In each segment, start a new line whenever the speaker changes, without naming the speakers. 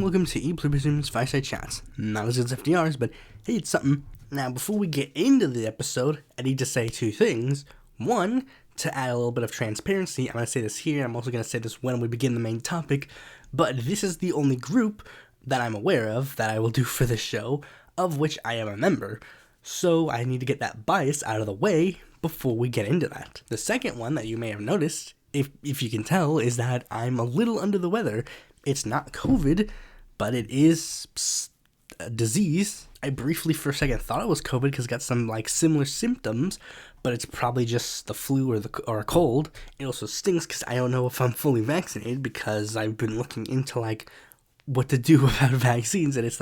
welcome to Pluribus Unum's Fireside Chats. Not as good as FDR's, but hey, it's something. Now, before we get into the episode, I need to say two things. One, to add a little bit of transparency, I'm going to say this here, I'm also going to say this when we begin the main topic, but this is the only group that I'm aware of that I will do for this show, of which I am a member. So I need to get that bias out of the way before we get into that. The second one that you may have noticed, if you can tell, is that I'm a little under the weather. It's not COVID, but it is a disease. I briefly for a second thought it was COVID because it got some similar symptoms, but it's probably just the flu or a cold. It also stinks because I don't know if I'm fully vaccinated because I've been looking into what to do about vaccines, and it's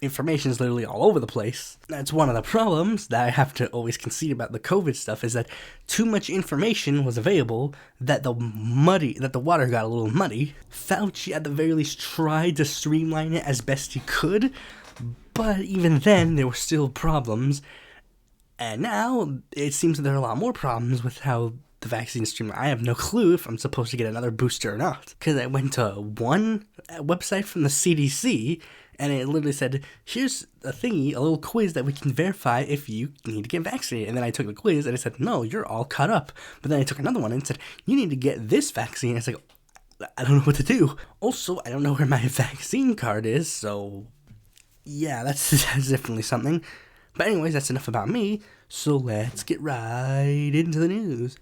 information is literally all over the place. That's one of the problems that I have to always concede about the COVID stuff, is that too much information was available, that the water got a little muddy. Fauci at the very least tried to streamline it as best he could, but even then there were still problems. And now it seems that there are a lot more problems with how the vaccine is streamlined. I have no clue if I'm supposed to get another booster or not, because I went to one website from the CDC, and it literally said, here's a thingy, a little quiz that we can verify if you need to get vaccinated. And then I took the quiz, and it said, no, you're all caught up. But then I took another one, and it said, you need to get this vaccine. It's like, I don't know what to do. Also, I don't know where my vaccine card is, so yeah, that's definitely something. But anyways, that's enough about me, so let's get right into the news.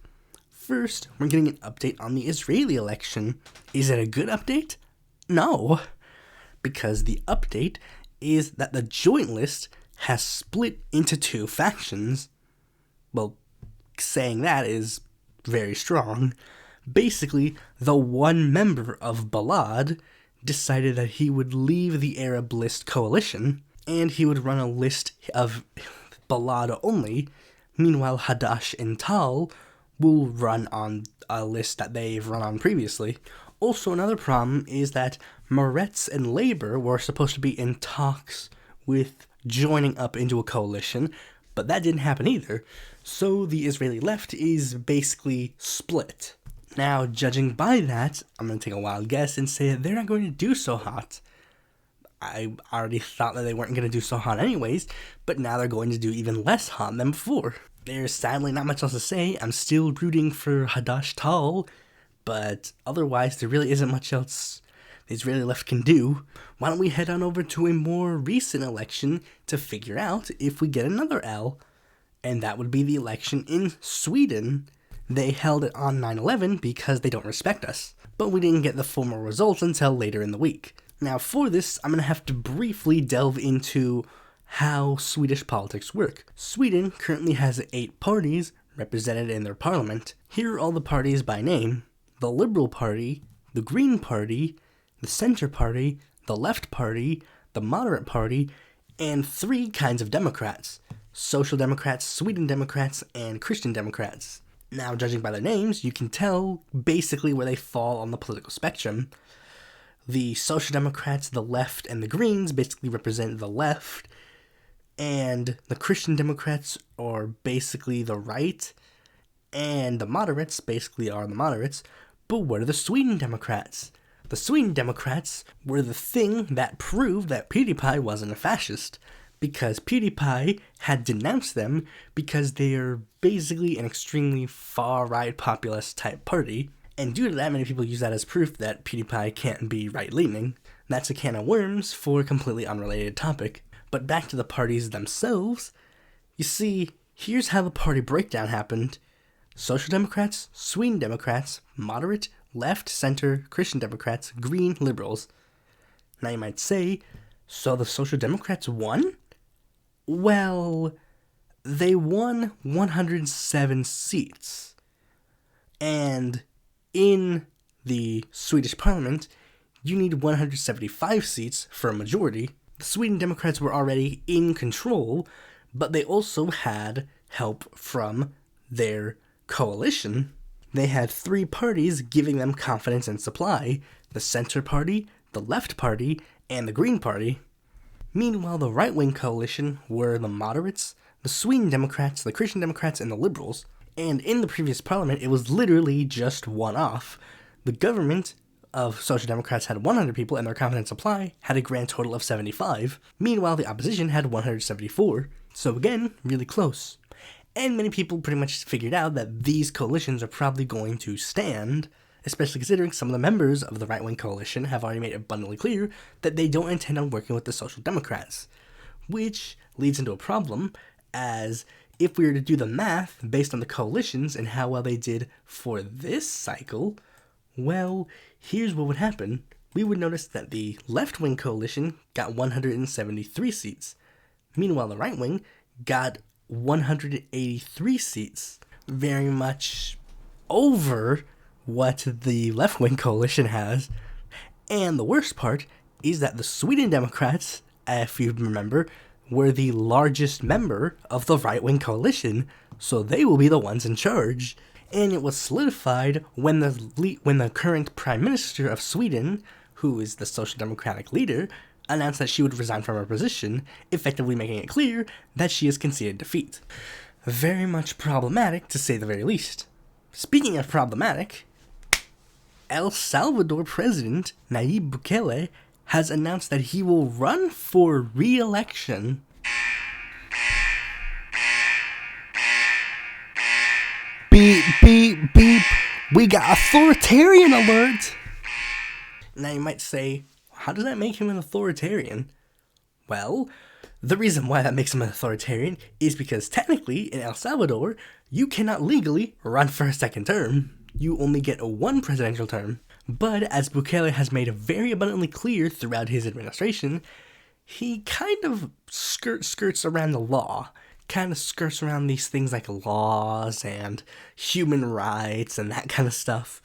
First, we're getting an update on the Israeli election. Is it a good update? No. Because the update is that the joint list has split into two factions. Well, saying that is very strong. Basically, the one member of Balad decided that he would leave the Arab List coalition, and he would run a list of Balad only. Meanwhile, Hadash and Tal will run on a list that they've run on previously. Also, another problem is that Meretz and Labour were supposed to be in talks with joining up into a coalition, but that didn't happen either. So the Israeli left is basically split. Now, judging by that, I'm going to take a wild guess and say that they're not going to do so hot. I already thought that they weren't going to do so hot anyways, but now they're going to do even less hot than before. There's sadly not much else to say. I'm still rooting for Hadash Tal, but otherwise there really isn't much else the Israeli left can do. Why don't we head on over to a more recent election to figure out if we get another L, and that would be the election in Sweden. They held it on 9/11 because they don't respect us, but we didn't get the formal results until later in the week. Now for this, I'm going to have to briefly delve into how Swedish politics work. Sweden currently has 8 parties represented in their parliament. Here are all the parties by name: the Liberal Party, the Green Party, the Center Party, the Left Party, the Moderate Party, and 3 kinds of Democrats: Social Democrats, Sweden Democrats, and Christian Democrats. Now, judging by their names, you can tell basically where they fall on the political spectrum. The Social Democrats, the Left, and the Greens basically represent the left, and the Christian Democrats are basically the right, and the moderates basically are the moderates. But what are the Sweden Democrats? The Sweden Democrats were the thing that proved that PewDiePie wasn't a fascist, because PewDiePie had denounced them because they are basically an extremely far-right populist type party, and due to that, many people use that as proof that PewDiePie can't be right-leaning. That's a can of worms for a completely unrelated topic. But back to the parties themselves, you see, here's how the party breakdown happened: Social Democrats, Sweden Democrats, Moderate, Left, Center, Christian Democrats, Green, Liberals. Now you might say, so the Social Democrats won? Well, they won 107 seats. And in the Swedish parliament, you need 175 seats for a majority. The Sweden Democrats were already in control, but they also had help from their coalition. They had 3 parties giving them confidence and supply: the Center Party, the Left Party, and the Green Party. Meanwhile, the right-wing coalition were the moderates, the Sweden Democrats, the Christian Democrats, and the Liberals. And in the previous parliament, it was literally just one off. The government of Social Democrats had 100 people, and their confidence supply had a grand total of 75. Meanwhile, the opposition had 174. So again, really close. And many people pretty much figured out that these coalitions are probably going to stand, especially considering some of the members of the right-wing coalition have already made it abundantly clear that they don't intend on working with the Social Democrats. Which leads into a problem, as if we were to do the math based on the coalitions and how well they did for this cycle, well, here's what would happen. We would notice that the left-wing coalition got 173 seats. Meanwhile, the right-wing got 183 seats. Very much over what the left-wing coalition has. And the worst part is that the Sweden Democrats, if you remember, were the largest member of the right-wing coalition, so they will be the ones in charge. And it was solidified when the current Prime Minister of Sweden, who is the Social Democratic leader, announced that she would resign from her position, effectively making it clear that she has conceded defeat. Very much problematic, to say the very least. Speaking of problematic, El Salvador President Nayib Bukele has announced that he will run for re-election. Beep, beep, beep. We got authoritarian alert. Now you might say, how does that make him an authoritarian? Well, the reason why that makes him an authoritarian is because technically in El Salvador, you cannot legally run for a second term. You only get one presidential term. But as Bukele has made very abundantly clear throughout his administration, he kind of skirts around the law. Kind of skirts around these things like laws and human rights and that kind of stuff.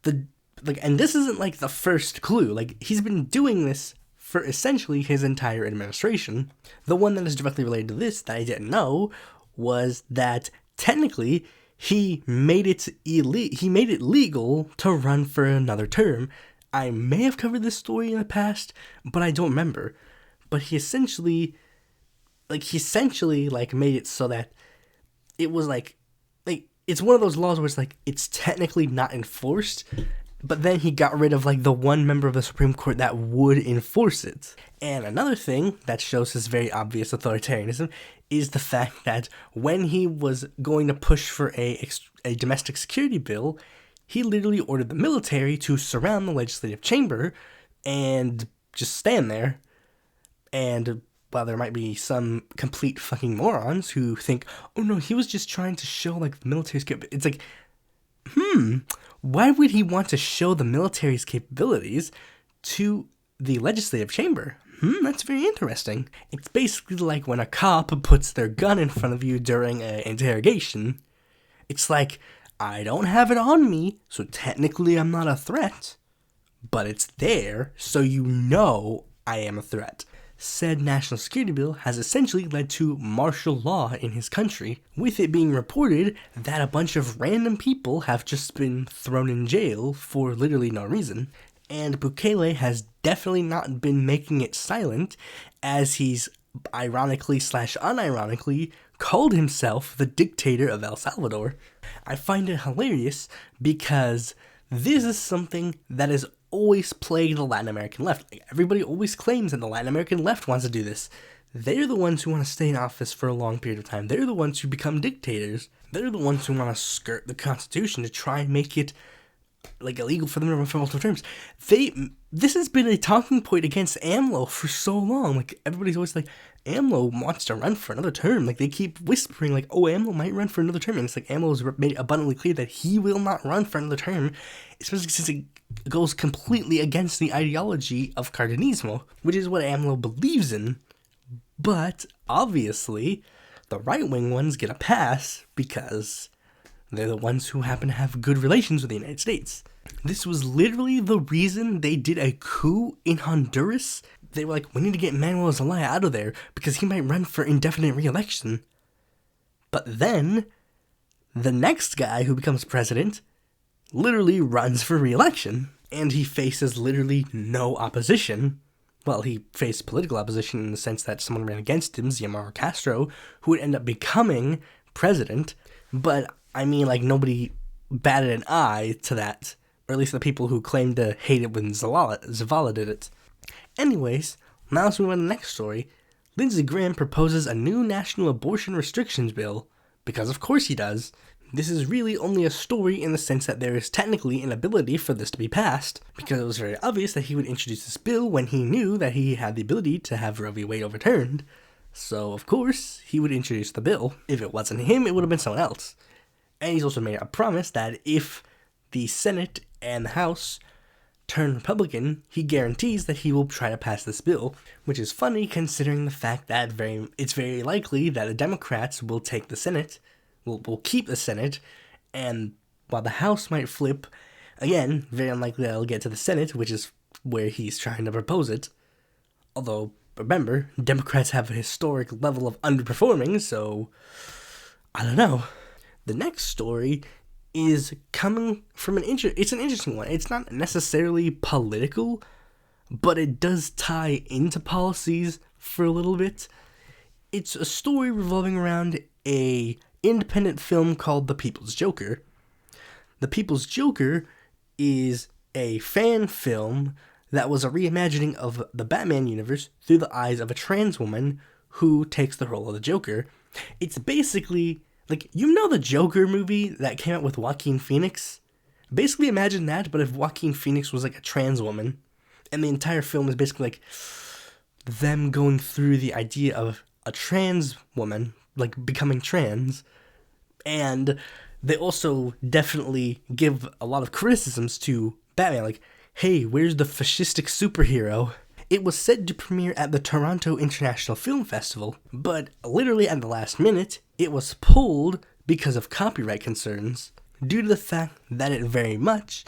And this isn't like the first clue. Like, he's been doing this for essentially his entire administration. The one that is directly related to this that I didn't know was that technically he made it legal to run for another term. I may have covered this story in the past, but I don't remember. But he essentially made it so that it was like it's one of those laws where it's like it's technically not enforced, but then he got rid of like the one member of the Supreme Court that would enforce it. And another thing that shows his very obvious authoritarianism is the fact that when he was going to push for a domestic security bill, he literally ordered the military to surround the legislative chamber and just stand there. And while there might be some complete fucking morons who think, oh no, he was just trying to show like the military's capabilities. It's like, why would he want to show the military's capabilities to the legislative chamber? That's very interesting. It's basically like when a cop puts their gun in front of you during an interrogation. It's like, I don't have it on me, so technically I'm not a threat, but it's there, so you know I am a threat. Said national security bill has essentially led to martial law in his country, with it being reported that a bunch of random people have just been thrown in jail for literally no reason. And Bukele has definitely not been making it silent, as he's ironically/unironically called himself the dictator of El Salvador. I find it hilarious because this is something that is always plagued the Latin American left. Like, everybody always claims that the Latin American left wants to do this. They're the ones who want to stay in office for a long period of time. They're the ones who become dictators. They're the ones who want to skirt the Constitution to try and make it like illegal for them to run for multiple terms. This has been a talking point against AMLO for so long. Like, everybody's always like, AMLO wants to run for another term. Like, they keep whispering like, oh, AMLO might run for another term. And it's like, AMLO's made abundantly clear that he will not run for another term, especially since it goes completely against the ideology of Cardenismo, which is what AMLO believes in. But obviously, the right-wing ones get a pass because they're the ones who happen to have good relations with the United States. This was literally the reason they did a coup in Honduras. They were like, we need to get Manuel Zelaya out of there because he might run for indefinite re-election. But then, the next guy who becomes president literally runs for re-election. And he faces literally no opposition. Well, he faced political opposition in the sense that someone ran against him, Xiomara Castro, who would end up becoming president. But, I mean, like, nobody batted an eye to that Or at least the people who claim to hate it when Zavala did it. Anyways, now let's move on to the next story. Lindsey Graham proposes a new national abortion restrictions bill, because of course he does. This is really only a story in the sense that there is technically an ability for this to be passed, because it was very obvious that he would introduce this bill when he knew that he had the ability to have Roe v. Wade overturned. So, of course, he would introduce the bill. If it wasn't him, it would have been someone else. And he's also made a promise that if the Senate and the House turn Republican, he guarantees that he will try to pass this bill, which is funny considering the fact that it's very likely that the Democrats will take the Senate, will keep the Senate, and while the House might flip, again, very unlikely that it'll get to the Senate, which is where he's trying to propose it. Although, remember, Democrats have a historic level of underperforming, so I don't know. The next story is coming from it's an interesting one. It's not necessarily political, but it does tie into policies for a little bit. It's a story revolving around a independent film called The People's Joker. The People's Joker is a fan film that was a reimagining of the Batman universe through the eyes of a trans woman who takes the role of the Joker. It's basically like, you know the Joker movie that came out with Joaquin Phoenix? Basically imagine that, but if Joaquin Phoenix was like a trans woman, and the entire film is basically like them going through the idea of a trans woman, like becoming trans, and they also definitely give a lot of criticisms to Batman, like, hey, where's the fascistic superhero? It was said to premiere at the Toronto International Film Festival, but literally at the last minute, it was pulled because of copyright concerns, due to the fact that it very much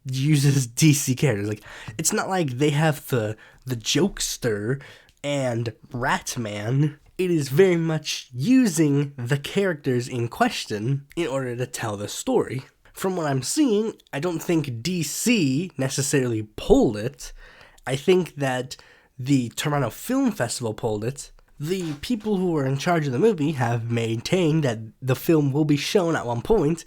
uses DC characters. Like, it's not like they have the Jokester and Ratman. It is very much using the characters in question in order to tell the story. From what I'm seeing, I don't think DC necessarily pulled it. I think that the Toronto Film Festival pulled it. The people who are in charge of the movie have maintained that the film will be shown at one point,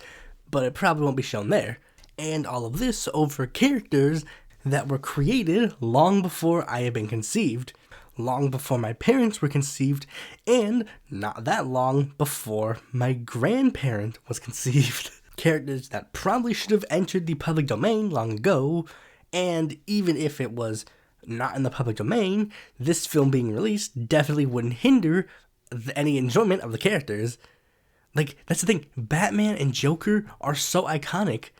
but it probably won't be shown there. And all of this over characters that were created long before I had been conceived, long before my parents were conceived, and not that long before my grandparent was conceived. Characters that probably should have entered the public domain long ago, and even if it was not in the public domain, this film being released definitely wouldn't hinder any enjoyment of the characters. Like, that's the thing, Batman and Joker are so iconic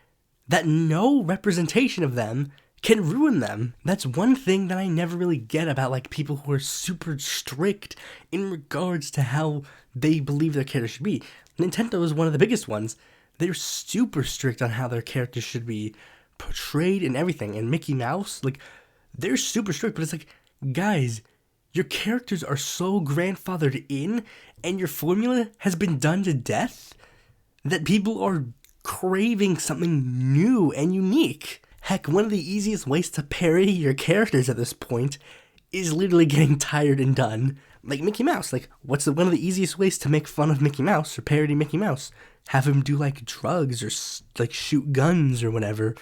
that no representation of them can ruin them. That's one thing that I never really get about, like, people who are super strict in regards to how they believe their characters should be. Nintendo is one of the biggest ones. They're super strict on how their characters should be portrayed and everything. And Mickey Mouse, like, they're super strict, but it's like, guys, your characters are so grandfathered in, and your formula has been done to death, that people are craving something new and unique. Heck, one of the easiest ways to parody your characters at this point is literally getting tired and done. Like Mickey Mouse, like, what's one of the easiest ways to make fun of Mickey Mouse or parody Mickey Mouse? Have him do, like, drugs or, like, shoot guns or whatever.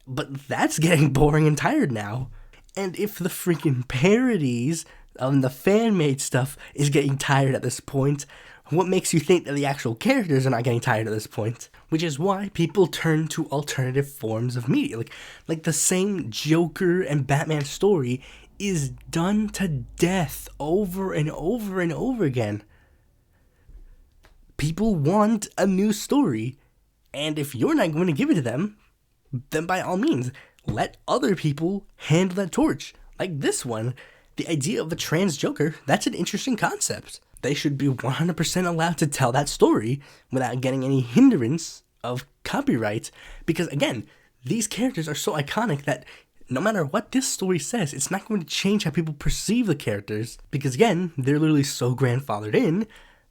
But that's getting boring and tired now. And if the freaking parodies of the fan-made stuff is getting tired at this point, what makes you think that the actual characters are not getting tired at this point? Which is why people turn to alternative forms of media. Like the same Joker and Batman story is done to death over and over and over again. People want a new story. And if you're not going to give it to them, then by all means, let other people handle that torch. Like this one, the idea of a trans Joker, that's an interesting concept. They should be 100% allowed to tell that story without getting any hindrance of copyright. Because again, these characters are so iconic that no matter what this story says, it's not going to change how people perceive the characters. Because again, they're literally so grandfathered in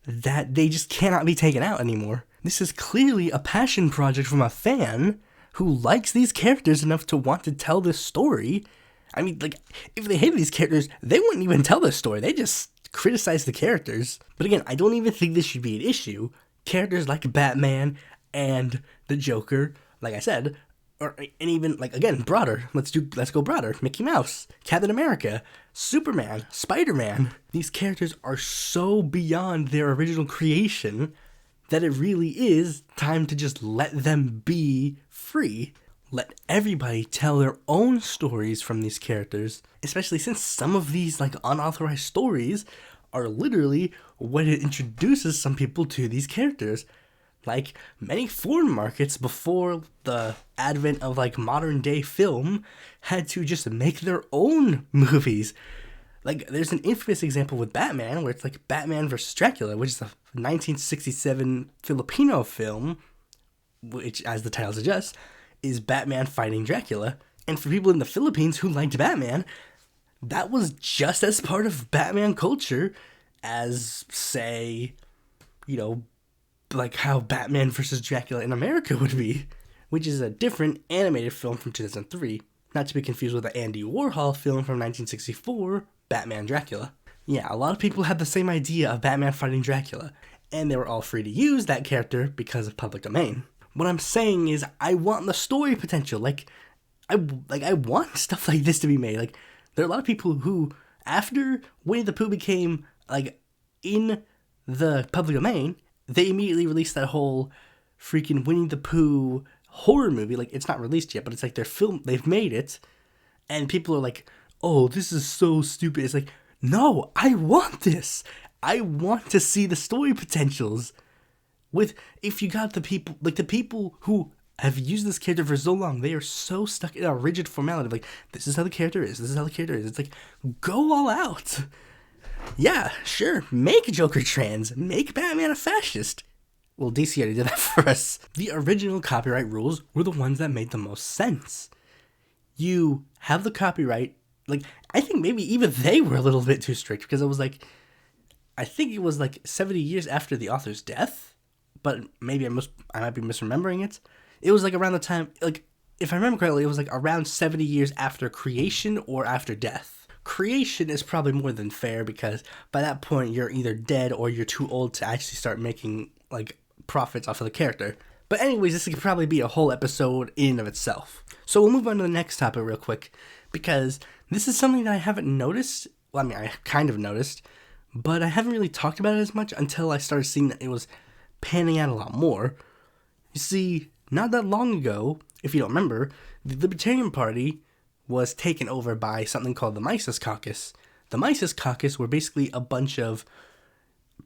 that they just cannot be taken out anymore. This is clearly a passion project from a fan who likes these characters enough to want to tell this story. I mean, like, if they hated these characters, they wouldn't even tell this story. They just criticize the characters. But again, I don't even think this should be an issue. Characters like Batman and the Joker, like I said, and even, like, again, broader. Let's go broader. Mickey Mouse, Captain America, Superman, Spider-Man. These characters are so beyond their original creation that it really is time to just let them be free. Let everybody tell their own stories from these characters, especially since some of these, like, unauthorized stories are literally what it introduces some people to these characters. Like, many foreign markets before the advent of, like, modern day film had to just make their own movies. Like, there's an infamous example with Batman where it's like Batman vs. Dracula, which is a 1967 Filipino film, which, as the title suggests, is Batman fighting Dracula. And for people in the Philippines who liked Batman, that was just as part of Batman culture as, say, you know, like how Batman vs. Dracula in America would be, which is a different animated film from 2003, not to be confused with the Andy Warhol film from 1964, Batman Dracula. Yeah, a lot of people had the same idea of Batman fighting Dracula, and they were all free to use that character because of public domain. What I'm saying is, I want the story potential. I want stuff like this to be made. Like, there are a lot of people who, after Winnie the Pooh became, like, in the public domain, they immediately released that whole freaking Winnie the Pooh horror movie. Like, it's not released yet, but it's like they've made it, and people are like, oh, this is so stupid. It's like, no, I want this. I want to see the story potentials. If you got the people who have used this character for so long, they are so stuck in a rigid formality of, like, this is how the character is, this is how the character is. It's like, go all out. Yeah, sure, make Joker trans, make Batman a fascist. Well, DC already did that for us. The original copyright rules were the ones that made the most sense. You have the copyright, like, I think maybe even they were a little bit too strict, because it was like, I think it was like 70 years after the author's death, but maybe I might be misremembering it. It was like around the time, like, if I remember correctly, it was like around 70 years after creation or after death. Creation is probably more than fair, because by that point you're either dead or you're too old to actually start making, like, profits off of the character. But anyways, this could probably be a whole episode in and of itself. So we'll move on to the next topic real quick, because this is something that I haven't noticed. Well, I mean, I kind of noticed, but I haven't really talked about it as much until I started seeing that it was panning out a lot more. You see, not that long ago, if you don't remember, the Libertarian Party was taken over by something called the Mises Caucus. The Mises Caucus were basically a bunch of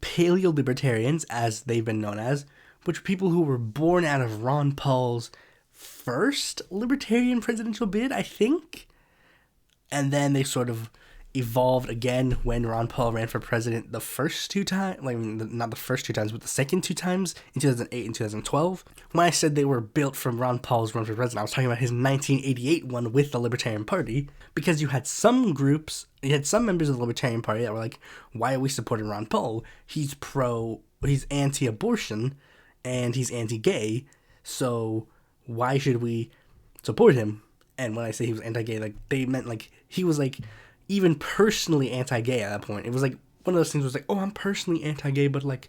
paleo-libertarians, as they've been known as, which were people who were born out of Ron Paul's first libertarian presidential bid, I think. And then they sort of evolved again when Ron Paul ran for president the first two times, like, not the first two times, but the second two times in 2008 and 2012. When I said they were built from Ron Paul's run for president, I was talking about his 1988 one with the Libertarian Party, because you had some members of the Libertarian Party that were like, why are we supporting Ron Paul? He's anti-abortion, and he's anti-gay, so why should we support him? And when I say he was anti-gay, like, they meant, like, he was, like, even personally anti-gay at that point. It was like one of those things was like, oh, I'm personally anti-gay, but, like,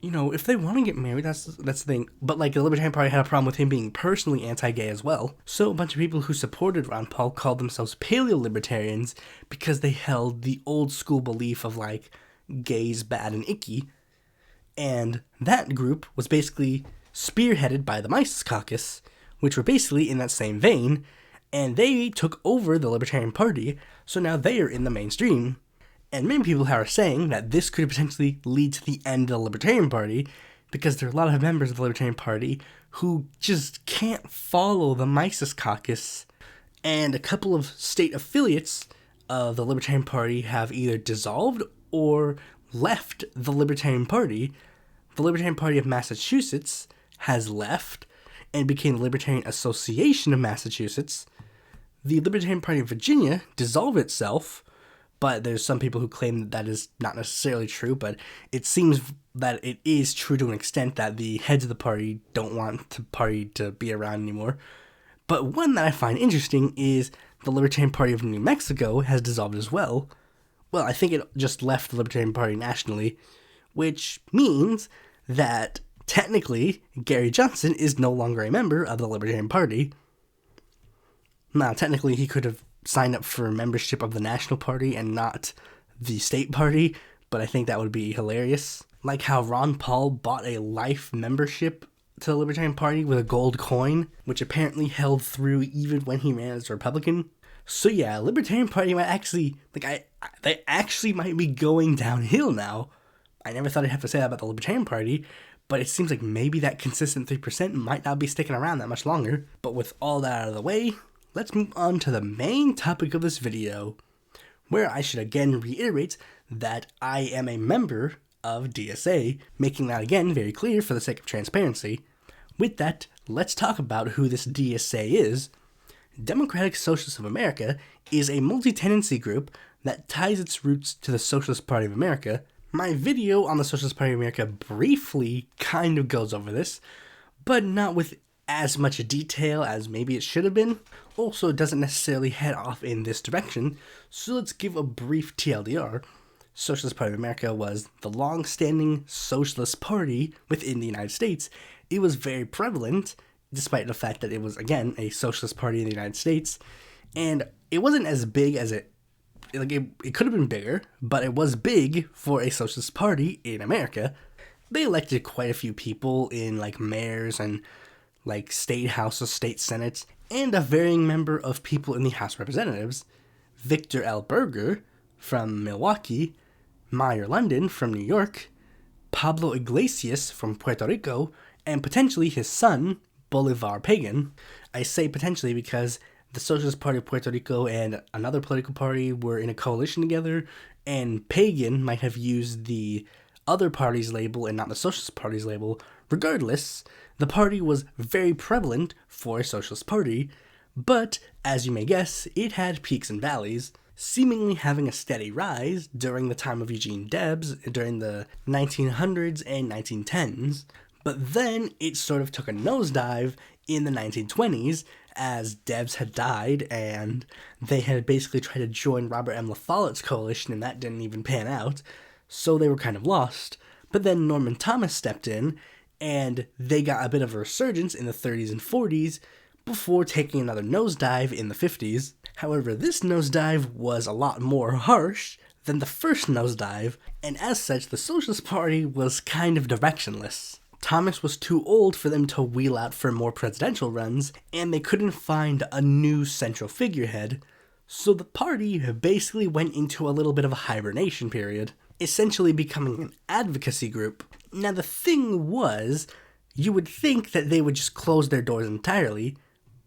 you know, if they want to get married, that's the thing. But, like, the Libertarian Party had a problem with him being personally anti-gay as well. So a bunch of people who supported Ron Paul called themselves paleo-libertarians because they held the old school belief of, like, gays bad and icky. And that group was basically spearheaded by the Mises Caucus, which were basically in that same vein, and they took over the Libertarian Party, so now they are in the mainstream. And many people are saying that this could potentially lead to the end of the Libertarian Party, because there are a lot of members of the Libertarian Party who just can't follow the Mises Caucus. And a couple of state affiliates of the Libertarian Party have either dissolved or left the Libertarian Party. The Libertarian Party of Massachusetts has left and became the Libertarian Association of Massachusetts. The Libertarian Party of Virginia dissolved itself, but there's some people who claim that that is not necessarily true, but it seems that it is true to an extent that the heads of the party don't want the party to be around anymore. But one that I find interesting is the Libertarian Party of New Mexico has dissolved as well. Well, I think it just left the Libertarian Party nationally, which means that technically Gary Johnson is no longer a member of the Libertarian Party. Now, technically, he could have signed up for membership of the National Party and not the State Party, but I think that would be hilarious. Like how Ron Paul bought a life membership to the Libertarian Party with a gold coin, which apparently held through even when he ran as a Republican. So yeah, Libertarian Party might actually, they actually might be going downhill now. I never thought I'd have to say that about the Libertarian Party, but it seems like maybe that consistent 3% might not be sticking around that much longer. But with all that out of the way, let's move on to the main topic of this video, where I should again reiterate that I am a member of DSA, making that again very clear for the sake of transparency. With that, let's talk about who this DSA is. Democratic Socialists of America is a multi-tendency group that ties its roots to the Socialist Party of America. My video on the Socialist Party of America briefly kind of goes over this, but not with as much detail as maybe it should have been. Also, it doesn't necessarily head off in this direction, so let's give a brief TLDR. Socialist Party of America was the long-standing socialist party within the United States. It was very prevalent, despite the fact that it was, again, a socialist party in the United States, and it wasn't as big as it could have been bigger, but it was big for a socialist party in America. They elected quite a few people in, mayors and, state houses, state senates, and a varying number of people in the House of Representatives. Victor L. Berger from Milwaukee, Meyer London from New York, Pablo Iglesias from Puerto Rico, and potentially his son, Bolivar Pagan. I say potentially because the Socialist Party of Puerto Rico and another political party were in a coalition together, and Pagan might have used the other party's label and not the Socialist Party's label. Regardless, the party was very prevalent for a socialist party, but, as you may guess, it had peaks and valleys, seemingly having a steady rise during the time of Eugene Debs during the 1900s and 1910s, but then it sort of took a nosedive in the 1920s as Debs had died and they had basically tried to join Robert M. La Follette's coalition and that didn't even pan out, so they were kind of lost. But then Norman Thomas stepped in and they got a bit of a resurgence in the 30s and 40s before taking another nosedive in the 50s. However, this nosedive was a lot more harsh than the first nosedive, and as such, the Socialist Party was kind of directionless. Thomas was too old for them to wheel out for more presidential runs, and they couldn't find a new central figurehead, so the party basically went into a little bit of a hibernation period, essentially becoming an advocacy group. Now the thing was, you would think that they would just close their doors entirely,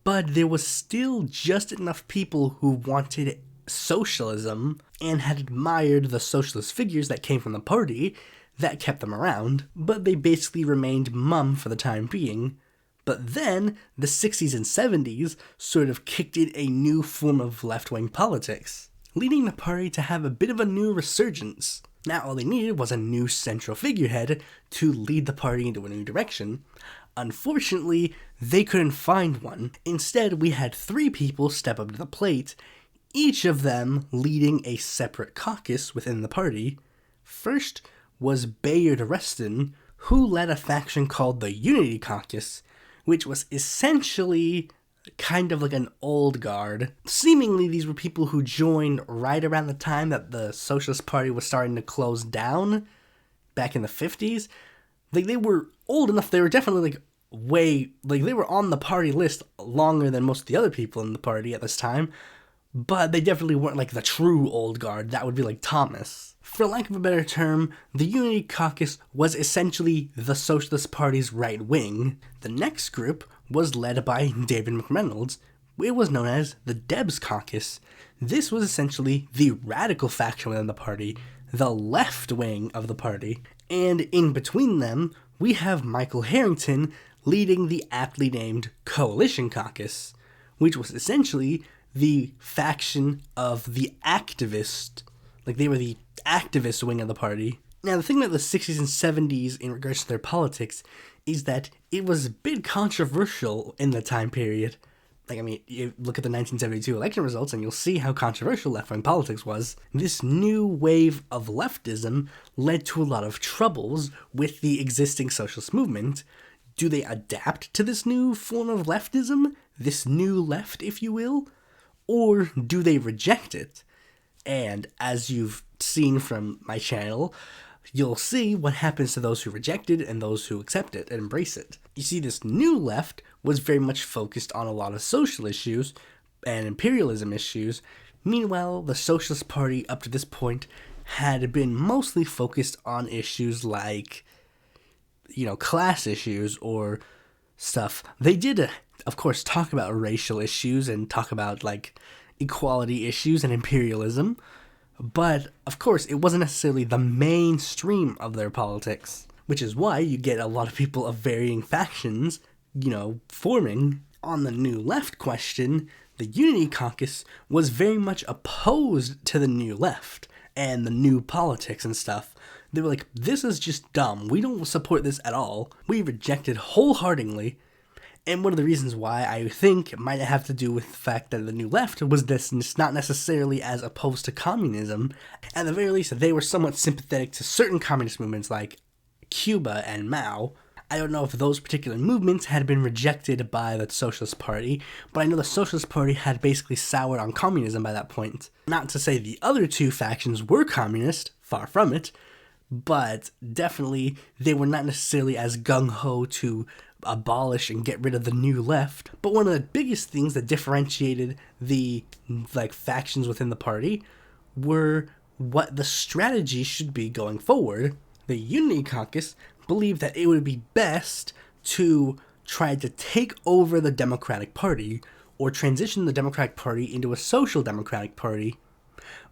but there was still just enough people who wanted socialism and had admired the socialist figures that came from the party that kept them around, but they basically remained mum for the time being. But then, the 60s and 70s sort of kicked in a new form of left-wing politics, leading the party to have a bit of a new resurgence. Now all they needed was a new central figurehead to lead the party into a new direction. Unfortunately, they couldn't find one. Instead, we had 3 people step up to the plate, each of them leading a separate caucus within the party. First was Bayard Rustin, who led a faction called the Unity Caucus, which was essentially kind of like an old guard. Seemingly, these were people who joined right around the time that the Socialist Party was starting to close down, back in the 50s. They were old enough, they were definitely they were on the party list longer than most of the other people in the party at this time, but they definitely weren't the true old guard. That would be Thomas. For lack of a better term, the Unity Caucus was essentially the Socialist Party's right wing. The next group was led by David McReynolds. It was known as the Debs Caucus. This was essentially the radical faction within the party, the left wing of the party. And in between them, we have Michael Harrington leading the aptly named Coalition Caucus, which was essentially the faction of the activist. They were the activist wing of the party. Now, the thing about the 60s and 70s in regards to their politics is that it was a bit controversial in the time period. You look at the 1972 election results and you'll see how controversial left-wing politics was. This new wave of leftism led to a lot of troubles with the existing socialist movement. Do they adapt to this new form of leftism? This new left, if you will? or do they reject it? And as you've seen from my channel, you'll see what happens to those who reject it and those who accept it and embrace it. You see, this new left was very much focused on a lot of social issues and imperialism issues. Meanwhile, the Socialist Party up to this point had been mostly focused on issues like, class issues or stuff. They did, of course, talk about racial issues and talk about, equality issues and imperialism. But, of course, it wasn't necessarily the mainstream of their politics, which is why you get a lot of people of varying factions, forming. On the New Left question, the Unity Caucus was very much opposed to the New Left and the new politics and stuff. They were like, this is just dumb. We don't support this at all. We reject it wholeheartedly. And one of the reasons why I think it might have to do with the fact that the New Left was not necessarily as opposed to communism. At the very least, they were somewhat sympathetic to certain communist movements like Cuba and Mao. I don't know if those particular movements had been rejected by the Socialist Party, but I know the Socialist Party had basically soured on communism by that point. Not to say the other two factions were communist, far from it, but definitely they were not necessarily as gung-ho to abolish and get rid of the New Left. But one of the biggest things that differentiated the factions within the party were what the strategy should be going forward. The Unity Caucus believed that it would be best to try to take over the Democratic Party or transition the Democratic Party into a social democratic party.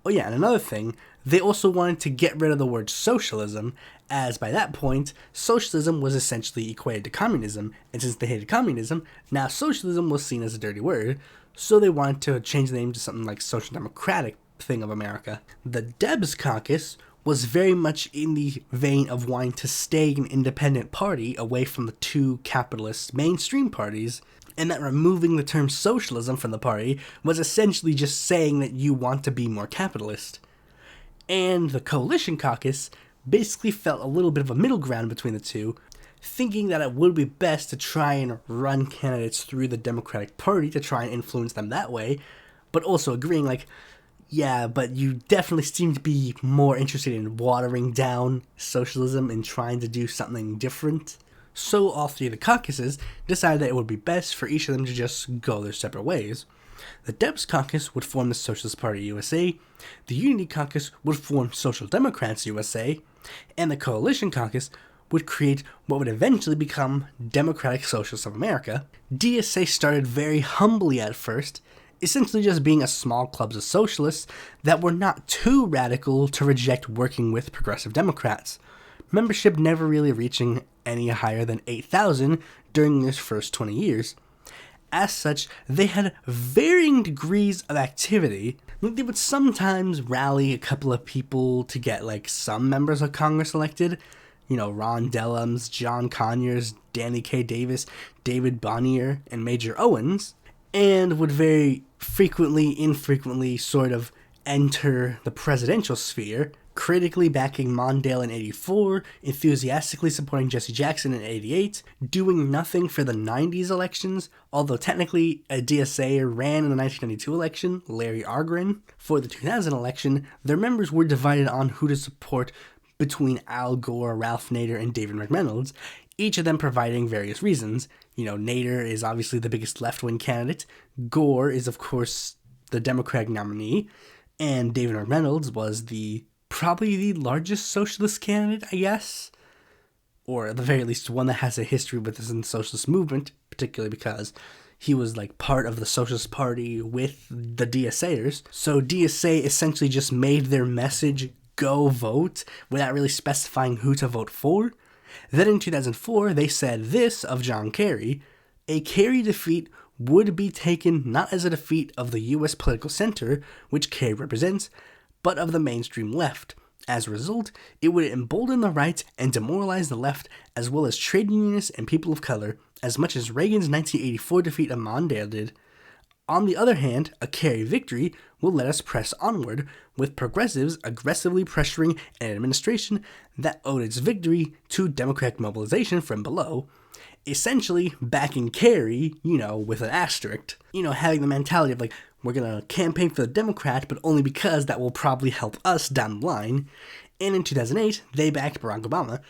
Oh yeah, and another thing, they also wanted to get rid of the word socialism, as by that point, socialism was essentially equated to communism, and since they hated communism, now socialism was seen as a dirty word, so they wanted to change the name to something like Social Democratic thing of America. The Debs Caucus was very much in the vein of wanting to stay an independent party away from the two capitalist mainstream parties, and that removing the term socialism from the party was essentially just saying that you want to be more capitalist. And the Coalition Caucus basically felt a little bit of a middle ground between the two, thinking that it would be best to try and run candidates through the Democratic Party to try and influence them that way, but also agreeing yeah, but you definitely seem to be more interested in watering down socialism and trying to do something different. So all three of the caucuses decided that it would be best for each of them to just go their separate ways. The Debs Caucus would form the Socialist Party USA, the Unity Caucus would form Social Democrats USA, and the Coalition Caucus would create what would eventually become Democratic Socialists of America. DSA started very humbly at first, essentially just being a small club of socialists that were not too radical to reject working with progressive Democrats, membership never really reaching any higher than 8,000 during their first 20 years. As such, they had varying degrees of activity. They would sometimes rally a couple of people to get some members of Congress elected, Ron Dellums, John Conyers, Danny K. Davis, David Bonnier, and Major Owens, and would very infrequently sort of enter the presidential sphere, critically backing Mondale in 84, enthusiastically supporting Jesse Jackson in 88, doing nothing for the 90s elections, although technically a DSA ran in the 1992 election, Larry Argren. For the 2000 election, their members were divided on who to support between Al Gore, Ralph Nader, and David McReynolds, each of them providing various reasons. Nader is obviously the biggest left-wing candidate, Gore is of course the Democratic nominee, and David McReynolds was probably the largest socialist candidate, I guess, or at the very least one that has a history with the socialist movement, particularly because he was part of the Socialist Party with the DSAers. So DSA essentially just made their message go vote without really specifying who to vote for. Then in 2004, they said this of John Kerry: a Kerry defeat would be taken not as a defeat of the U.S. political center, which Kerry represents, but of the mainstream left. As a result, it would embolden the right and demoralize the left, as well as trade unionists and people of color, as much as Reagan's 1984 defeat of Mondale did. On the other hand, a Kerry victory will let us press onward, with progressives aggressively pressuring an administration that owed its victory to Democratic mobilization from below, essentially backing Kerry, with an asterisk, having the mentality of we're going to campaign for the Democrat, but only because that will probably help us down the line. And in 2008, they backed Barack Obama.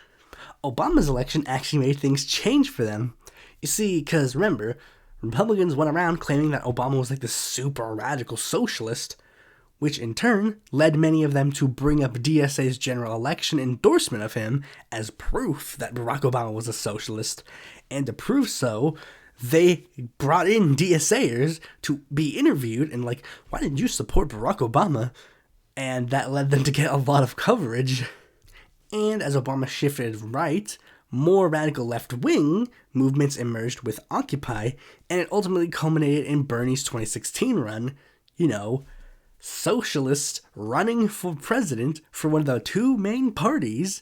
Obama's election actually made things change for them. You see, because remember, Republicans went around claiming that Obama was like this super radical socialist, which in turn led many of them to bring up DSA's general election endorsement of him as proof that Barack Obama was a socialist. And to prove so, they brought in DSAers to be interviewed and like, why didn't you support Barack Obama? And that led them to get a lot of coverage. And as Obama shifted right, more radical left-wing movements emerged with Occupy, and it ultimately culminated in Bernie's 2016 run, socialists running for president for one of the two main parties.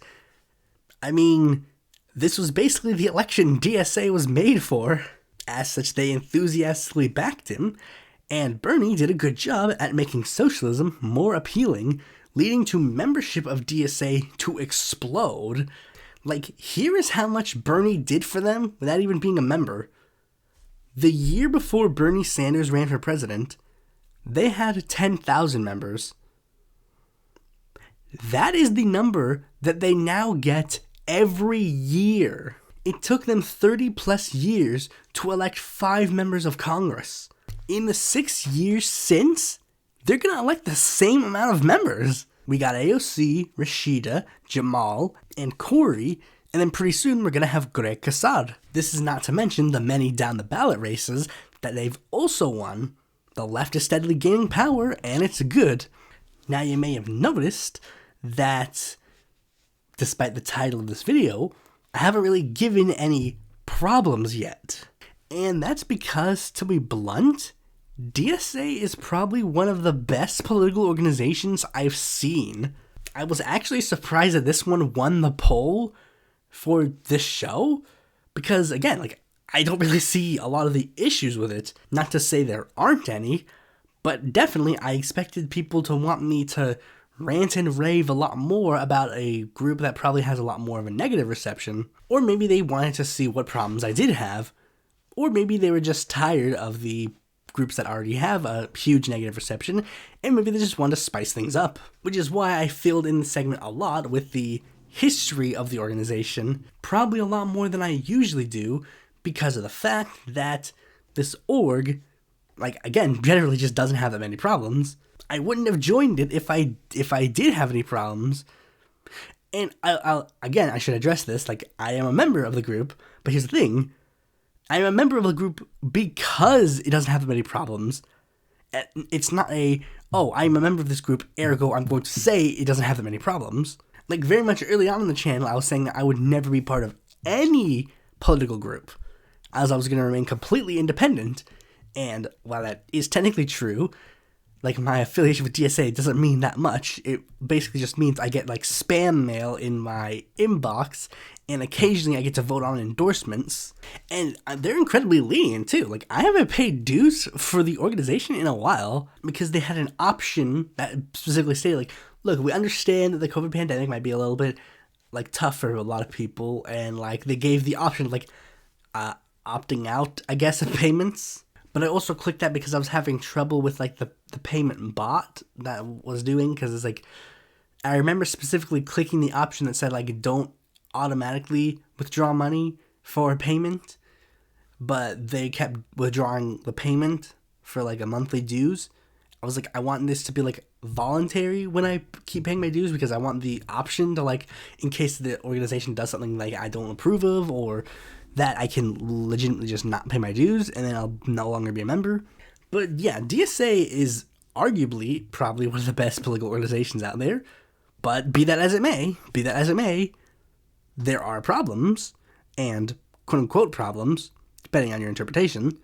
I mean, this was basically the election DSA was made for. As such, they enthusiastically backed him, and Bernie did a good job at making socialism more appealing, leading to membership of DSA to explode. Like, here is how much Bernie did for them without even being a member. The year before Bernie Sanders ran for president, they had 10,000 members. That is the number that they now get every year. It took them 30 plus years to elect 5 members of Congress. In the 6 years since, they're going to elect the same amount of members. We got AOC, Rashida, Jamal, and Corey, and then pretty soon we're going to have Greg Casar. This is not to mention the many down-the-ballot races that they've also won. The left is steadily gaining power, and it's good. Now you may have noticed that, despite the title of this video, I haven't really given any problems yet. And that's because, to be blunt, DSA is probably one of the best political organizations I've seen. I was actually surprised that this one won the poll for this show, because again, I don't really see a lot of the issues with it. Not to say there aren't any, but definitely I expected people to want me to rant and rave a lot more about a group that probably has a lot more of a negative reception, or maybe they wanted to see what problems I did have, or maybe they were just tired of the groups that already have a huge negative reception, and maybe they just want to spice things up, which is why I filled in the segment a lot with the history of the organization, probably a lot more than I usually do, because of the fact that this org, again, generally just doesn't have that many problems. I wouldn't have joined it if I did have any problems. And I should address this, I am a member of the group, but here's the thing, I'm a member of the group because it doesn't have that many problems. It's not I'm a member of this group, ergo I'm going to say it doesn't have that many problems. Very much early on in the channel, I was saying that I would never be part of any political group, as I was going to remain completely independent. And while that is technically true, my affiliation with DSA doesn't mean that much. It basically just means I get spam mail in my inbox, and occasionally I get to vote on endorsements. And they're incredibly lenient too. I haven't paid dues for the organization in a while because they had an option that specifically stated look, we understand that the COVID pandemic might be a little bit tough for a lot of people, and they gave the option of opting out, I guess, of payments. But I also clicked that because I was having trouble with the payment bot that was doing, because it's I remember specifically clicking the option that said don't automatically withdraw money for a payment, but they kept withdrawing the payment for a monthly dues. I was I want this to be voluntary when I keep paying my dues, because I want the option to in case the organization does something I don't approve of, or that I can legitimately just not pay my dues, and then I'll no longer be a member. But yeah, DSA is arguably probably one of the best political organizations out there, but be that as it may, there are problems, and quote-unquote problems, depending on your interpretation,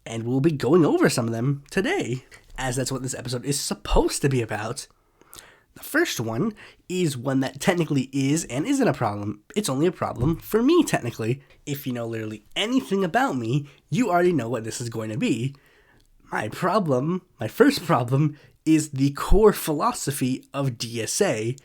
and we'll be going over some of them today, as that's what this episode is supposed to be about. The first one is one that technically is and isn't a problem. It's only a problem for me, technically. If you know literally anything about me, you already know what this is going to be. My first problem, is the core philosophy of DSA,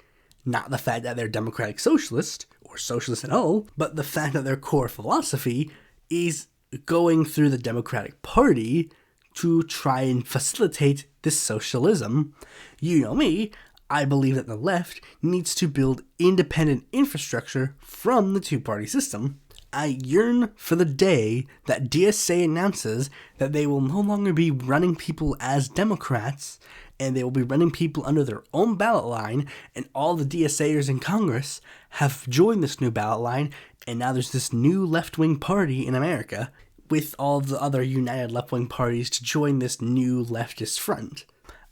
not the fact that they're democratic socialist, or socialist at all, but the fact that their core philosophy is going through the Democratic Party to try and facilitate this socialism. You know me, I believe that the left needs to build independent infrastructure from the two-party system. I yearn for the day that DSA announces that they will no longer be running people as Democrats, and they will be running people under their own ballot line, and all the DSAers in Congress have joined this new ballot line, and now there's this new left-wing party in America, with all the other united left-wing parties to join this new leftist front.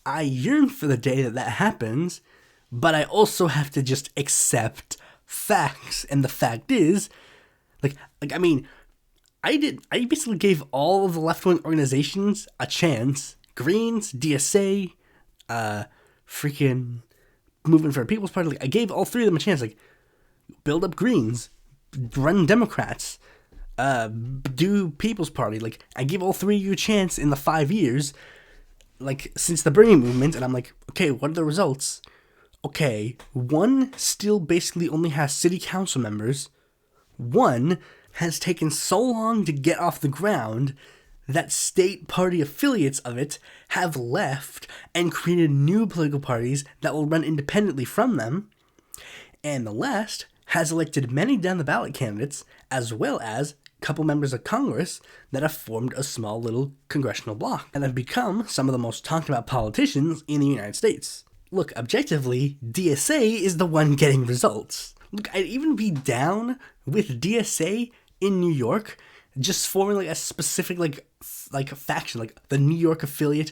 I yearn for the day that that happens, but I also have to just accept facts, and the fact is, I basically gave all of the left-wing organizations a chance. Greens, DSA, freaking Movement for a People's Party. I gave all three of them a chance. Build up Greens, run Democrats, do People's Party. I gave all three of you a chance in the 5 years, since the Bernie movement, and I'm okay, what are the results? Okay, one still basically only has city council members. One has taken so long to get off the ground that state party affiliates of it have left and created new political parties that will run independently from them. And the last has elected many down-the-ballot candidates, as well as a couple members of Congress that have formed a small little congressional bloc and have become some of the most talked about politicians in the United States. Look, objectively, DSA is the one getting results. Look, I'd even be down with DSA in New York just forming a specific a faction, the New York affiliate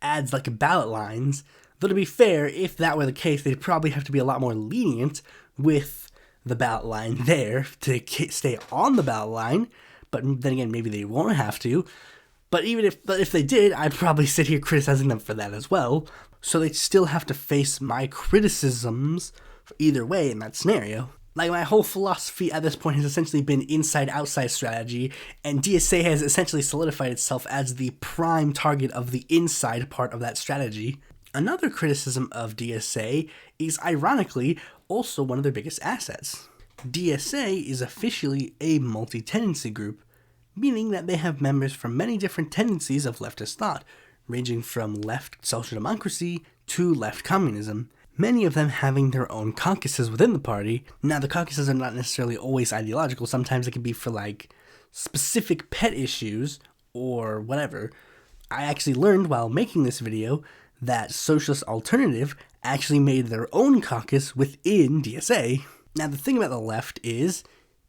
adds ballot lines. Though to be fair, if that were the case, they'd probably have to be a lot more lenient with the ballot line there to stay on the ballot line. But then again, maybe they won't have to. But if they did, I'd probably sit here criticizing them for that as well. So they'd still have to face my criticisms either way in that scenario. My whole philosophy at this point has essentially been inside-outside strategy, and DSA has essentially solidified itself as the prime target of the inside part of that strategy. Another criticism of DSA is, ironically, also one of their biggest assets. DSA is officially a multi-tendency group, meaning that they have members from many different tendencies of leftist thought, ranging from left social democracy to left communism, many of them having their own caucuses within the party. Now, the caucuses are not necessarily always ideological. Sometimes it can be for, specific pet issues or whatever. I actually learned while making this video that Socialist Alternative actually made their own caucus within DSA. Now, the thing about the left is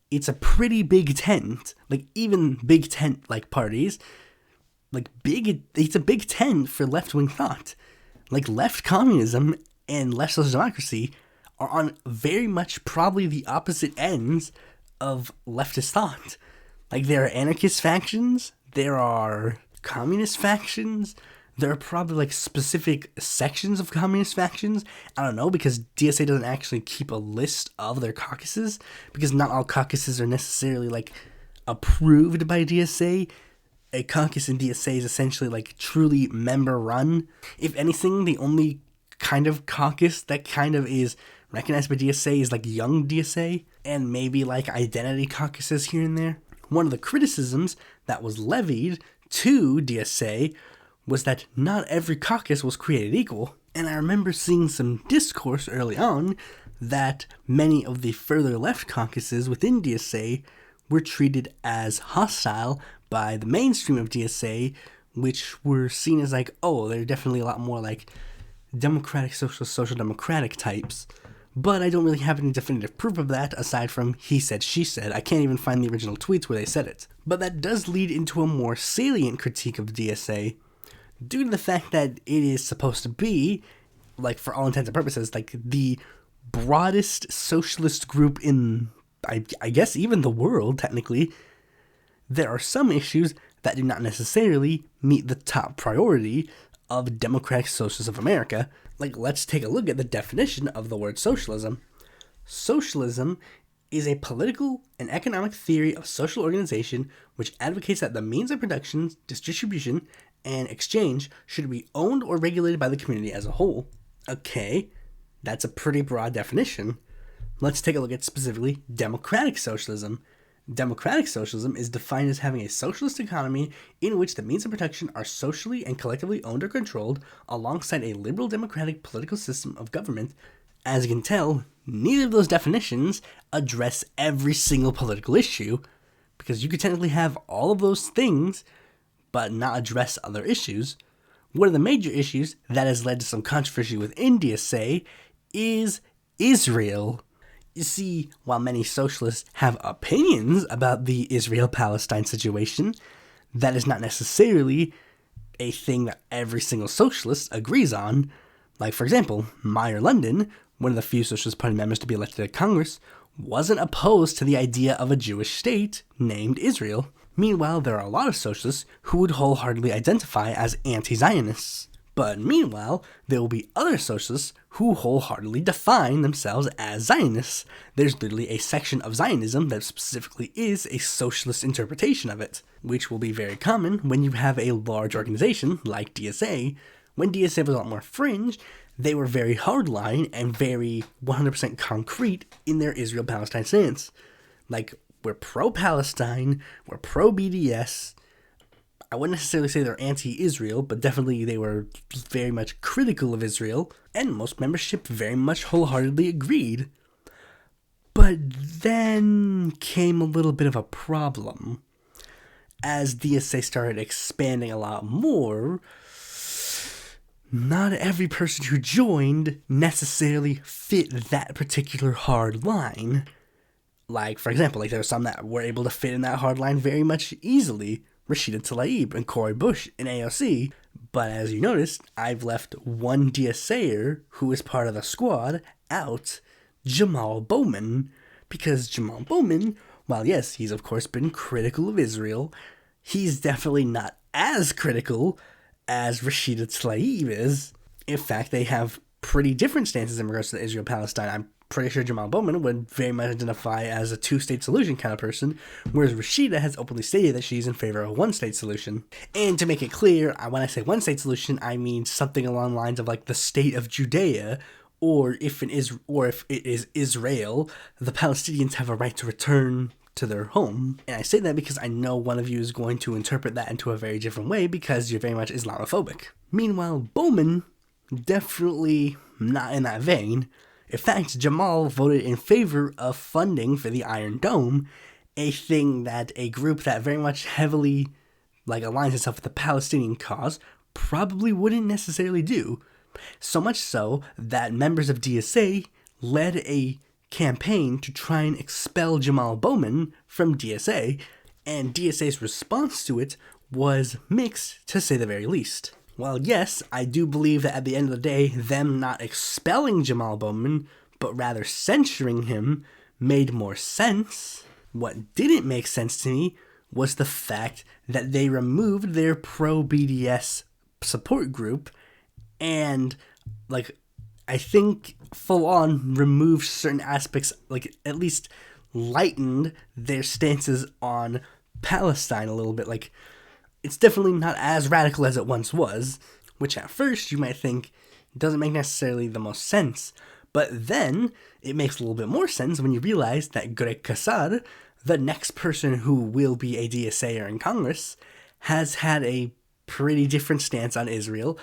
it's a pretty big tent. Even big tent, parties, it's a big tent for left-wing thought. Left communism and left social democracy are on very much probably the opposite ends of leftist thought. There are anarchist factions, there are communist factions, there are probably specific sections of communist factions. I don't know, because DSA doesn't actually keep a list of their caucuses, because not all caucuses are necessarily approved by DSA. A caucus in DSA is essentially truly member run. If anything, the only kind of caucus that kind of is recognized by DSA is young DSA, and maybe identity caucuses here and there. One of the criticisms that was levied to DSA was that not every caucus was created equal, and I remember seeing some discourse early on that many of the further left caucuses within DSA were treated as hostile by the mainstream of DSA, which were seen as they're definitely a lot more democratic, social democratic types. But I don't really have any definitive proof of that aside from he said, she said. I can't even find the original tweets where they said it. But that does lead into a more salient critique of DSA due to the fact that it is supposed to be, for all intents and purposes, the broadest socialist group in, I guess, even the world, technically. There are some issues that do not necessarily meet the top priority of Democratic Socialists of America. Let's take a look at the definition of the word socialism. Socialism is a political and economic theory of social organization which advocates that the means of production, distribution, and exchange should be owned or regulated by the community as a whole. Okay, that's a pretty broad definition. Let's take a look at specifically democratic socialism. Democratic socialism is defined as having a socialist economy in which the means of production are socially and collectively owned or controlled, alongside a liberal democratic political system of government. As you can tell, neither of those definitions address every single political issue, because you could technically have all of those things, but not address other issues. One of the major issues that has led to some controversy with India, say, is Israel. You see, while many socialists have opinions about the Israel-Palestine situation, that is not necessarily a thing that every single socialist agrees on. Like, for example, Meyer London, one of the few Socialist Party members to be elected to Congress, wasn't opposed to the idea of a Jewish state named Israel. Meanwhile, there are a lot of socialists who would wholeheartedly identify as anti-Zionists. But meanwhile, there will be other socialists who wholeheartedly define themselves as Zionists. There's literally a section of Zionism that specifically is a socialist interpretation of it, which will be very common when you have a large organization like DSA. When DSA was a lot more fringe, they were very hardline and very 100% concrete in their Israel-Palestine stance. Like, we're pro-Palestine, we're pro-BDS. I wouldn't necessarily say they're anti-Israel, but definitely they were very much critical of Israel, and most membership very much wholeheartedly agreed. But then came a little bit of a problem. As DSA started expanding a lot more, not every person who joined necessarily fit that particular hard line. Like, for example, there were some that were able to fit in that hard line very much easily. Rashida Tlaib and Cory Bush in AOC, but as you noticed, I've left one DSAer who is part of the squad out, Jamal Bowman, because Jamal Bowman, while yes, he's of course been critical of Israel, he's definitely not as critical as Rashida Tlaib is. In fact, they have pretty different stances in regards to Israel-Palestine. I'm pretty sure Jamal Bowman would very much identify as a two-state solution kind of person, whereas Rashida has openly stated that she's in favor of a one-state solution. And to make it clear, when I say one-state solution, I mean something along the lines of like the state of Judea, or if it is Israel, the Palestinians have a right to return to their home. And I say that because I know one of you is going to interpret that into a very different way because you're very much Islamophobic. Meanwhile, Bowman, definitely not in that vein. In fact, Jamal voted in favor of funding for the Iron Dome, a thing that a group that very much heavily aligns itself with the Palestinian cause probably wouldn't necessarily do. So much so that members of DSA led a campaign to try and expel Jamal Bowman from DSA, and DSA's response to it was mixed, to say the very least. While yes, I do believe that at the end of the day, them not expelling Jamal Bowman, but rather censuring him, made more sense, what didn't make sense to me was the fact that they removed their pro-BDS support group and, I think full-on removed certain aspects, at least lightened their stances on Palestine a little bit. It's definitely not as radical as it once was, which at first you might think doesn't make necessarily the most sense, but then it makes a little bit more sense when you realize that Greg Casar, the next person who will be a DSAer in Congress, has had a pretty different stance on Israel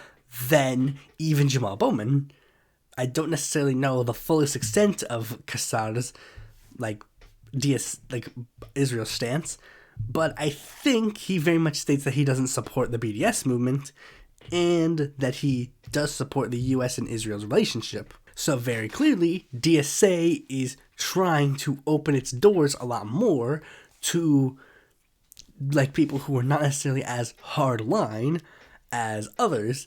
than even Jamal Bowman. I don't necessarily know the fullest extent of Casar's Israel stance, but I think he very much states that he doesn't support the BDS movement and that he does support the US and Israel's relationship. So very clearly, DSA is trying to open its doors a lot more to people who are not necessarily as hardline as others,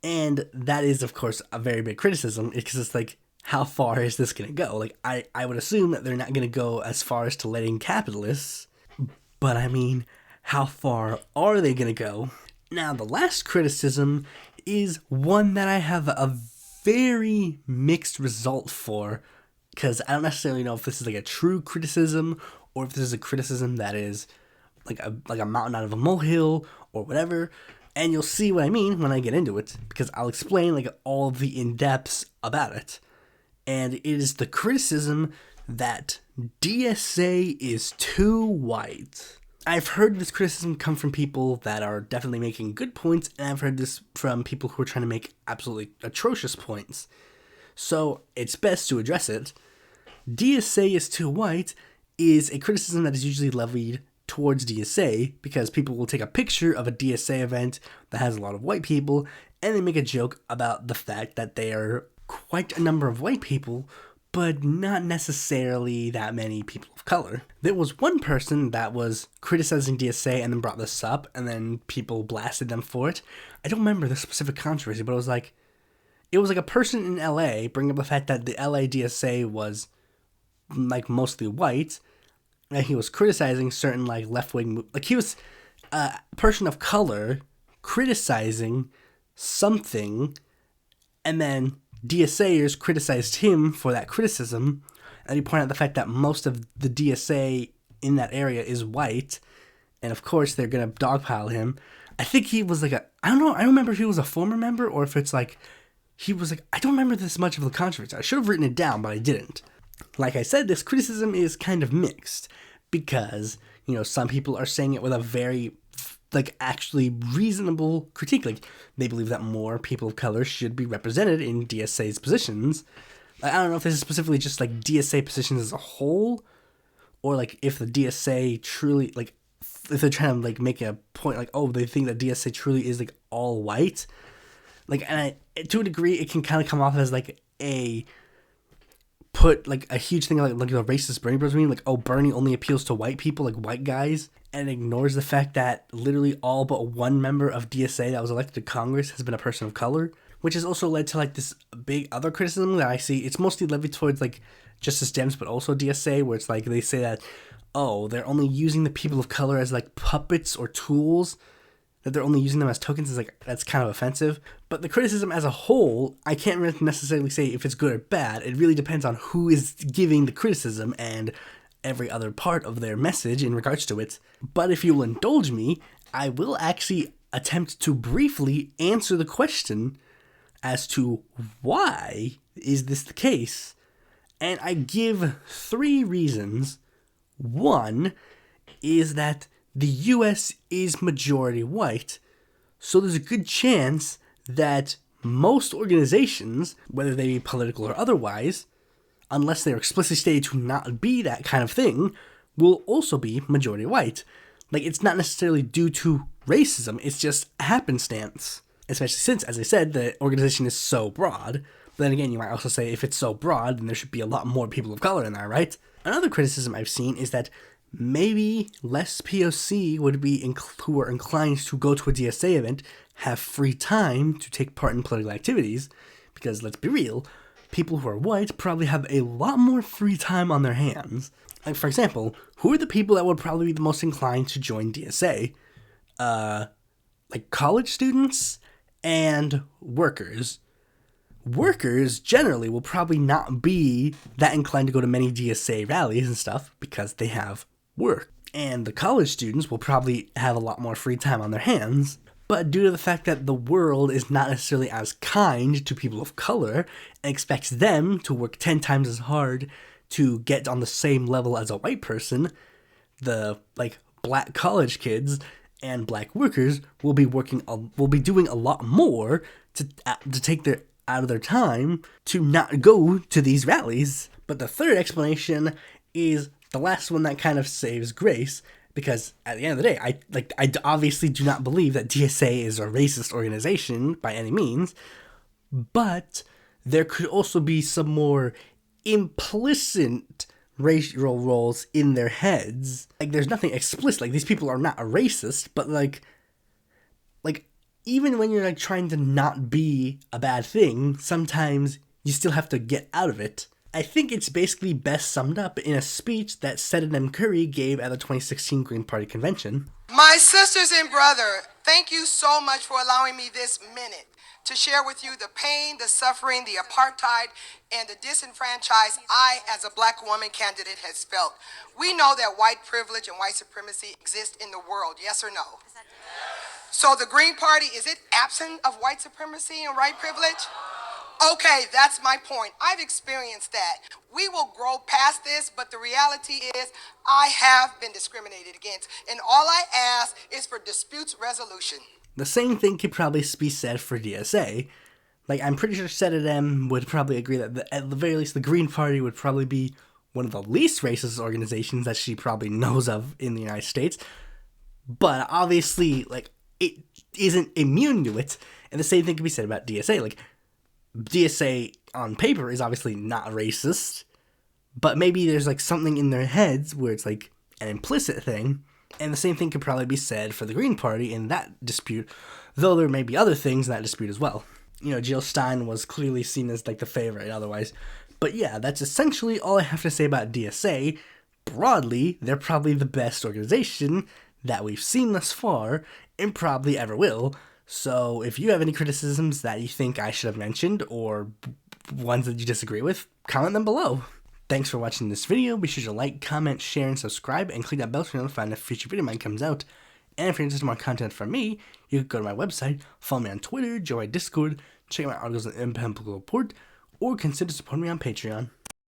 and that is of course a very big criticism because it's how far is this going to go? I would assume that they're not going to go as far as to letting capitalists, but I mean, how far are they going to go? Now, the last criticism is one that I have a very mixed result for, because I don't necessarily know if this is a true criticism or if this is a criticism that is like a mountain out of a molehill or whatever. And you'll see what I mean when I get into it, because I'll explain all of the in-depths about it. And it is the criticism that DSA is too white. I've heard this criticism come from people that are definitely making good points, and I've heard this from people who are trying to make absolutely atrocious points. So it's best to address it. DSA is too white is a criticism that is usually levied towards DSA because people will take a picture of a DSA event that has a lot of white people and they make a joke about the fact that they are quite a number of white people, but not necessarily that many people of color. There was one person that was criticizing DSA and then brought this up, and then people blasted them for it. I don't remember the specific controversy, but it was like a person in LA bringing up the fact that the LA DSA was like mostly white, and he was criticizing certain like left-wing, like he was a person of color criticizing something, and then DSAers criticized him for that criticism, and he pointed out the fact that most of the DSA in that area is white, and of course they're gonna dogpile him. I think he was like I don't remember if he was a former member or if it's like, he was like, I don't remember this much of the controversy. I should have written it down, but I didn't. Like I said, this criticism is kind of mixed, because, you know, some people are saying it with a very like actually reasonable critique. Like they believe that more people of color should be represented in DSA's positions. I don't know if this is specifically just like DSA positions as a whole, or like if the DSA truly like, if they're trying to like make a point like, oh, they think that DSA truly is like all white. Like, and to a degree, it can kind of come off as like a huge thing like the racist Bernie Bros meme, like, oh, Bernie only appeals to white people, like white guys, and ignores the fact that literally all but one member of DSA that was elected to Congress has been a person of color, which has also led to like this big other criticism that I see. It's mostly levied towards like Justice Dems, but also DSA, where it's like they say that, oh, they're only using the people of color as like puppets or tools, that they're only using them as tokens. Is like, that's kind of offensive. But the criticism as a whole, I can't really necessarily say if it's good or bad. It really depends on who is giving the criticism and every other part of their message in regards to it. But if you'll indulge me, I will actually attempt to briefly answer the question as to why is this the case. And I give 3 reasons. One is that the US is majority white, so there's a good chance that most organizations, whether they be political or otherwise, unless they're explicitly stated to not be that kind of thing, will also be majority white. Like, it's not necessarily due to racism, it's just happenstance. Especially since, as I said, the organization is so broad. But then again, you might also say if it's so broad, then there should be a lot more people of color in there, right? Another criticism I've seen is that maybe less POC who are inclined to go to a DSA event have free time to take part in political activities, because let's be real, people who are white probably have a lot more free time on their hands. Like, for example, who are the people that would probably be the most inclined to join DSA? Like college students and workers. Workers generally will probably not be that inclined to go to many DSA rallies and stuff because they have work. And the college students will probably have a lot more free time on their hands. But due to the fact that the world is not necessarily as kind to people of color and expects them to work 10 times as hard to get on the same level as a white person, the like black college kids and black workers will be doing a lot more to take their out of their time to not go to these rallies. But the third explanation is the last one that kind of saves grace, because at the end of the day, I obviously do not believe that DSA is a racist organization by any means, but there could also be some more implicit racial roles in their heads. Like, there's nothing explicit, like these people are not a racist, but like even when you're like trying to not be a bad thing, sometimes you still have to get out of it. I think it's basically best summed up in a speech that Senator M. Curry gave at the 2016 Green Party convention.
My sisters and brother, thank you so much for allowing me this minute to share with you the pain, the suffering, the apartheid, and the disenfranchised I, as a black woman candidate, has felt. We know that white privilege and white supremacy exist in the world, yes or no? So the Green Party, is it absent of white supremacy and white privilege? Okay, that's my point. I've experienced that. We will grow past this, but the reality is I have been discriminated against, and all I ask is for disputes resolution.
The same thing could probably be said for DSA. Like, I'm pretty sure Senator M would probably agree that at the very least the Green Party would probably be one of the least racist organizations that she probably knows of in the United States. But obviously, like, it isn't immune to it. And the same thing can be said about DSA. Like, DSA on paper is obviously not racist, but maybe there's like something in their heads where it's like an implicit thing. And the same thing could probably be said for the Green Party in that dispute, though there may be other things in that dispute as well. You know, Jill Stein was clearly seen as like the favorite otherwise. But yeah, that's essentially all I have to say about DSA. Broadly, they're probably the best organization that we've seen thus far and probably ever will. So if you have any criticisms that you think I should have mentioned or ones that you disagree with, comment them below. Thanks for watching this video. Be sure to like, comment, share, and subscribe, and click that bell to be notified when a future video of mine comes out. And if you're interested in more content from me, you can go to my website, follow me on Twitter, join my Discord, check out my articles on Independent Political Report, or consider supporting me on Patreon.